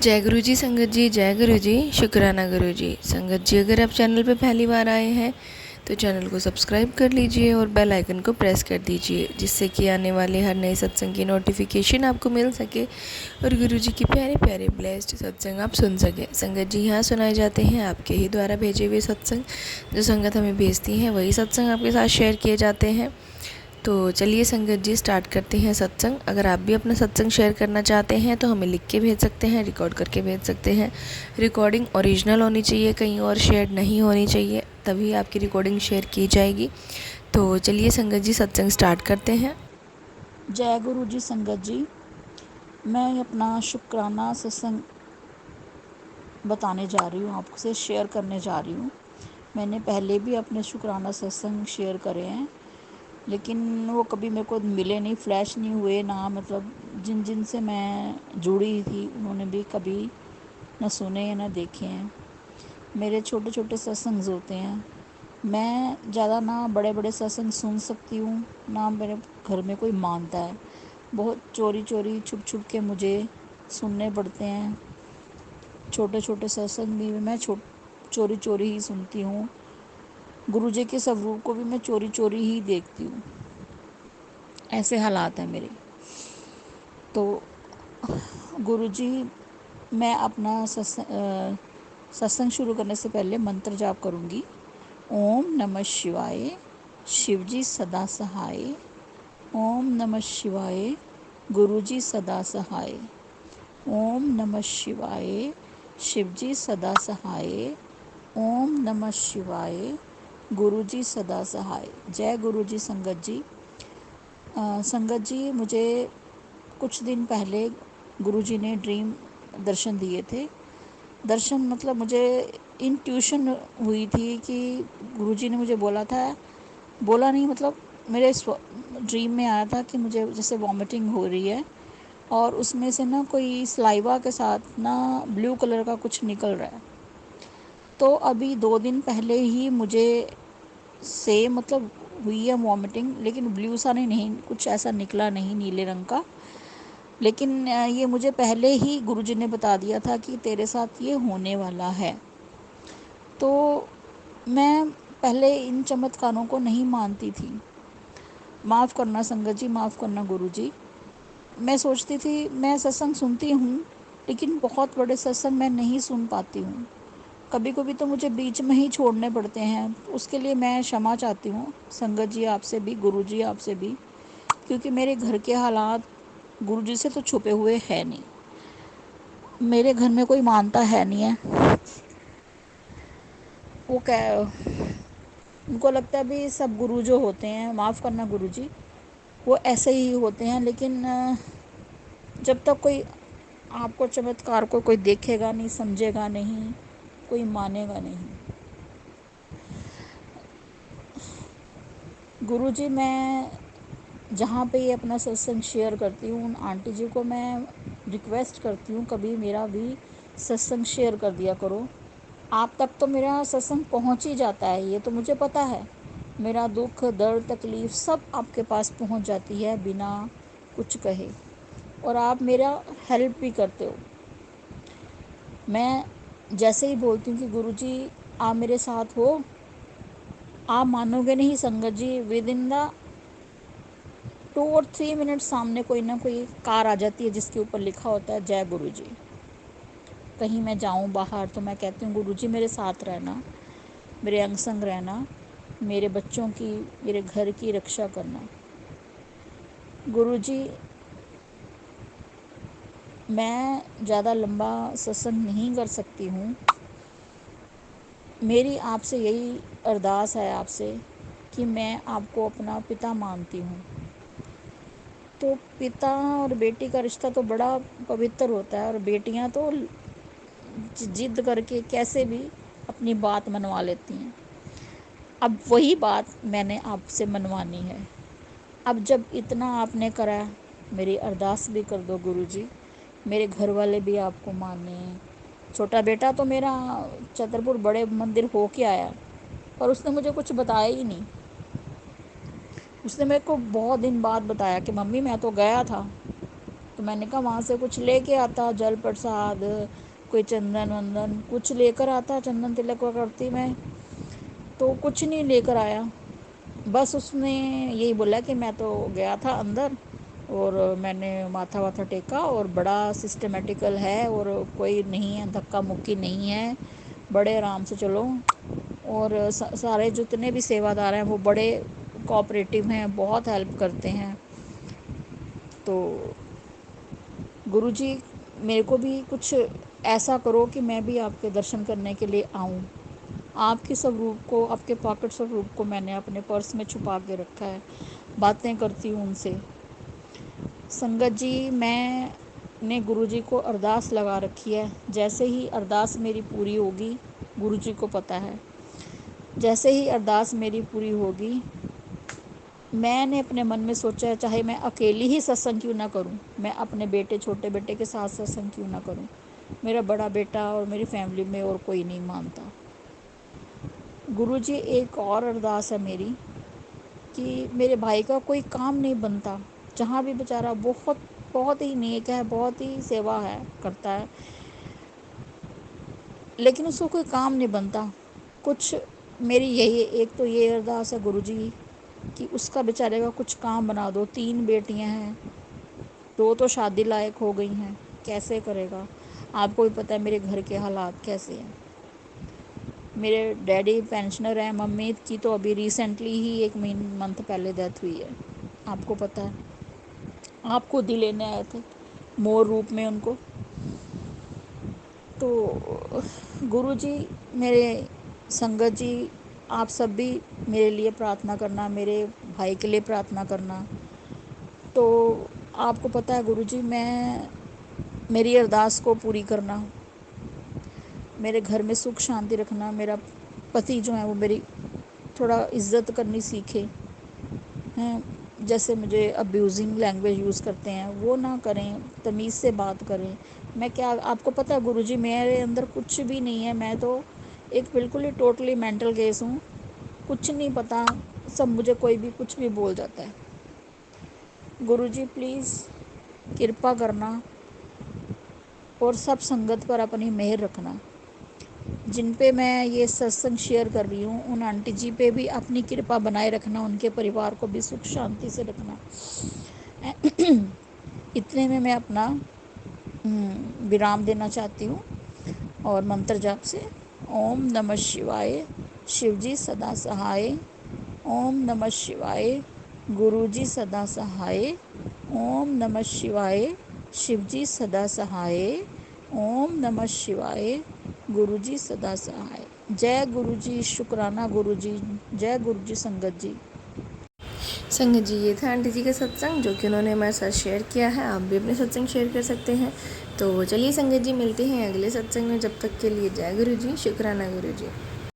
जय गुरु जी संगत जी, जय गुरु जी, शुक्राना गुरु जी। संगत जी, अगर आप चैनल पे पहली बार आए हैं तो चैनल को सब्सक्राइब कर लीजिए और बेल आइकन को प्रेस कर दीजिए, जिससे कि आने वाले हर नए सत्संग की नोटिफिकेशन आपको मिल सके और गुरु जी की प्यारे प्यारे ब्लेस्ड सत्संग आप सुन सकें। संगत जी, यहाँ सुनाए जाते हैं आपके ही द्वारा भेजे हुए सत्संग। जो संगत हमें भेजती हैं वही सत्संग आपके साथ शेयर किए जाते हैं। तो चलिए संगत जी, स्टार्ट करते हैं सत्संग। अगर आप भी अपना सत्संग शेयर करना चाहते हैं तो हमें लिख के भेज सकते हैं, रिकॉर्ड करके भेज सकते हैं। रिकॉर्डिंग ओरिजिनल होनी चाहिए, कहीं और शेयर नहीं होनी चाहिए, तभी आपकी रिकॉर्डिंग शेयर की जाएगी। तो चलिए संगत जी, सत्संग स्टार्ट करते हैं। जय गुरु जी संगत जी, मैं अपना शुक्राना सत्संग बताने जा रही हूँ, आपसे शेयर करने जा रही हूँ। मैंने पहले भी अपने शुक्राना सत्संग शेयर करे हैं, लेकिन वो कभी मेरे को मिले नहीं, फ्लैश नहीं हुए ना। मतलब जिन जिन से मैं जुड़ी थी उन्होंने भी कभी न सुने या न देखे हैं। मेरे छोटे छोटे सत्संग होते हैं। मैं ज़्यादा ना बड़े बड़े सत्संग सुन सकती हूँ, ना मेरे घर में कोई मानता है। बहुत चोरी चोरी छुप छुप के मुझे सुनने पड़ते हैं। छोटे छोटे सत्संग भी मैं चोरी चोरी ही सुनती हूँ। गुरु जी के स्वरूप को भी मैं चोरी चोरी ही देखती हूँ। ऐसे हालात हैं मेरे। तो गुरु जी, मैं अपना सत्संग शुरू करने से पहले मंत्र जाप करूँगी। ओम नमः शिवाय, शिवजी सदा सहाय। ओम नमः शिवाय, गुरुजी सदा सहाय। ओम नमः शिवाय, शिवजी सदा सहाय। ओम नमः शिवाय, गुरुजी सदा सहाय। जय गुरुजी संगत जी। संगत जी, मुझे कुछ दिन पहले गुरुजी ने ड्रीम दर्शन दिए थे। दर्शन मतलब मुझे इंट्यूशन हुई थी कि गुरुजी ने मुझे बोला नहीं, मतलब मेरे ड्रीम में आया था कि मुझे जैसे वॉमिटिंग हो रही है और उसमें से ना कोई सलाइवा के साथ ना ब्लू कलर का कुछ निकल रहा है। तो अभी 2 दिन पहले ही मुझे मतलब हुई है वॉमिटिंग, लेकिन ब्लू सा नहीं, कुछ ऐसा निकला नहीं नीले रंग का। लेकिन ये मुझे पहले ही गुरुजी ने बता दिया था कि तेरे साथ ये होने वाला है। तो मैं पहले इन चमत्कारों को नहीं मानती थी। माफ़ करना संगत जी, माफ़ करना गुरु जी। मैं सोचती थी, मैं सत्संग सुनती हूँ लेकिन बहुत बड़े सत्संग मैं नहीं सुन पाती हूँ। कभी कभी तो मुझे बीच में ही छोड़ने पड़ते हैं। उसके लिए मैं क्षमा चाहती हूँ संगत जी आपसे भी, गुरु जी आपसे भी, क्योंकि मेरे घर के हालात गुरु जी से तो छुपे हुए है नहीं। मेरे घर में कोई मानता है नहीं है। वो उनको लगता है भी सब गुरु जो होते हैं, माफ़ करना गुरु जी, वो ऐसे ही होते हैं। लेकिन जब तक कोई आपको चमत्कार को कोई देखेगा नहीं, समझेगा नहीं, कोई मानेगा नहीं। गुरु जी, मैं जहाँ पे ये अपना सत्संग शेयर करती हूँ उन आंटी जी को मैं रिक्वेस्ट करती हूँ, कभी मेरा भी सत्संग शेयर कर दिया करो। आप तक तो मेरा सत्संग पहुँच ही जाता है, ये तो मुझे पता है। मेरा दुख दर्द तकलीफ़ सब आपके पास पहुँच जाती है बिना कुछ कहे, और आप मेरा हेल्प भी करते हो। मैं जैसे ही बोलती हूँ कि गुरुजी आप मेरे साथ हो, आप मानोगे नहीं संगत जी, विद इन द 2 और 3 मिनट सामने कोई ना कोई कार आ जाती है जिसके ऊपर लिखा होता है जय गुरुजी। कहीं मैं जाऊँ बाहर तो मैं कहती हूँ गुरुजी मेरे साथ रहना, मेरे अंग संग रहना, मेरे बच्चों की, मेरे घर की रक्षा करना। गुरुजी, मैं ज़्यादा लंबा सत्संग नहीं कर सकती हूँ। मेरी आपसे यही अरदास है आपसे कि मैं आपको अपना पिता मानती हूँ। तो पिता और बेटी का रिश्ता तो बड़ा पवित्र होता है, और बेटियाँ तो जिद करके कैसे भी अपनी बात मनवा लेती हैं। अब वही बात मैंने आपसे मनवानी है। अब जब इतना आपने करा, मेरी अरदास भी कर दो गुरुजी। मेरे घर वाले भी आपको माने। छोटा बेटा तो मेरा छतरपुर बड़े मंदिर हो के आया, पर उसने मुझे कुछ बताया ही नहीं। उसने मेरे को बहुत दिन बाद बताया कि मम्मी मैं तो गया था, तो मैंने कहा वहाँ से कुछ लेके आता, जल प्रसाद, कोई चंदन वंदन कुछ लेकर आता, चंदन तिलक करती मैं, तो कुछ नहीं लेकर आया। बस उसने यही बोला कि मैं तो गया था अंदर और मैंने माथा वाथा टेका और बड़ा सिस्टमेटिकल है और कोई नहीं है, धक्का मुक्की नहीं है, बड़े आराम से चलो। और सारे जितने भी सेवादार हैं वो बड़े कोऑपरेटिव हैं, बहुत हेल्प करते हैं। तो गुरुजी मेरे को भी कुछ ऐसा करो कि मैं भी आपके दर्शन करने के लिए आऊँ। आपके स्वरूप को, आपके पॉकेट स्वरूप को मैंने अपने पर्स में छुपा के रखा है, बातें करती हूँ उनसे। संगत जी मैंने गुरुजी को अरदास लगा रखी है, जैसे ही अरदास मेरी पूरी होगी, गुरुजी को पता है, जैसे ही अरदास मेरी पूरी होगी, मैंने अपने मन में सोचा है चाहे मैं अकेली ही सत्संग क्यों ना करूं, मैं अपने बेटे, छोटे बेटे के साथ सत्संग क्यों ना करूं, मेरा बड़ा बेटा और मेरी फैमिली में और कोई नहीं मानता। गुरुजी एक और अरदास है मेरी कि मेरे भाई का कोई काम नहीं बनता, जहाँ भी बेचारा बहुत बहुत ही नेक है, बहुत ही सेवा है करता है, लेकिन उसको कोई काम नहीं बनता कुछ। मेरी यही एक तो ये अरदास है गुरुजी कि उसका बेचारे का कुछ काम बना दो। 3 बेटियां हैं, 2 तो शादी लायक हो गई हैं, कैसे करेगा? आपको भी पता है मेरे घर के हालात कैसे हैं। मेरे डैडी पेंशनर हैं, मम्मी की तो अभी रिसेंटली ही 1 मंथ पहले डेथ हुई है, आपको पता है। आप खुद ही लेने आए थे मोर रूप में उनको। तो गुरुजी, मेरे संगत जी, आप सब भी मेरे लिए प्रार्थना करना, मेरे भाई के लिए प्रार्थना करना। तो आपको पता है गुरुजी, मैं मेरी अरदास को पूरी करना, मेरे घर में सुख शांति रखना, मेरा पति जो है वो मेरी थोड़ा इज्जत करनी सीखे हैं, जैसे मुझे अब्यूजिंग लैंग्वेज यूज़ करते हैं वो ना करें, तमीज़ से बात करें। मैं क्या, आपको पता है गुरुजी मेरे अंदर कुछ भी नहीं है, मैं तो एक बिल्कुल ही टोटली मेंटल केस हूँ, कुछ नहीं पता, सब मुझे कोई भी कुछ भी बोल जाता है। गुरुजी प्लीज़ कृपा करना और सब संगत पर अपनी मेहर रखना। जिन पे मैं ये सत्संग शेयर कर रही हूँ उन आंटी जी पे भी अपनी कृपा बनाए रखना, उनके परिवार को भी सुख शांति से रखना। इतने में मैं अपना विराम देना चाहती हूँ और मंत्र जाप से। ओम नमः शिवाय, शिवजी सदा सहाय। ओम नमः शिवाय, गुरुजी सदा सहाय। ओम नमः शिवाय, शिवजी सदा सहाय। ओम नमः शिवाय, गुरुजी सदा सहाय। जय गुरुजी, शुक्राना गुरुजी, जय गुरुजी संगत जी। संगत जी, ये था आंटी जी का सत्संग जो कि उन्होंने हमारे साथ शेयर किया है। आप भी अपने सत्संग शेयर कर सकते हैं। तो चलिए संगत जी, मिलते हैं अगले सत्संग में। जब तक के लिए जय गुरु जी, शुक्राना गुरु जी।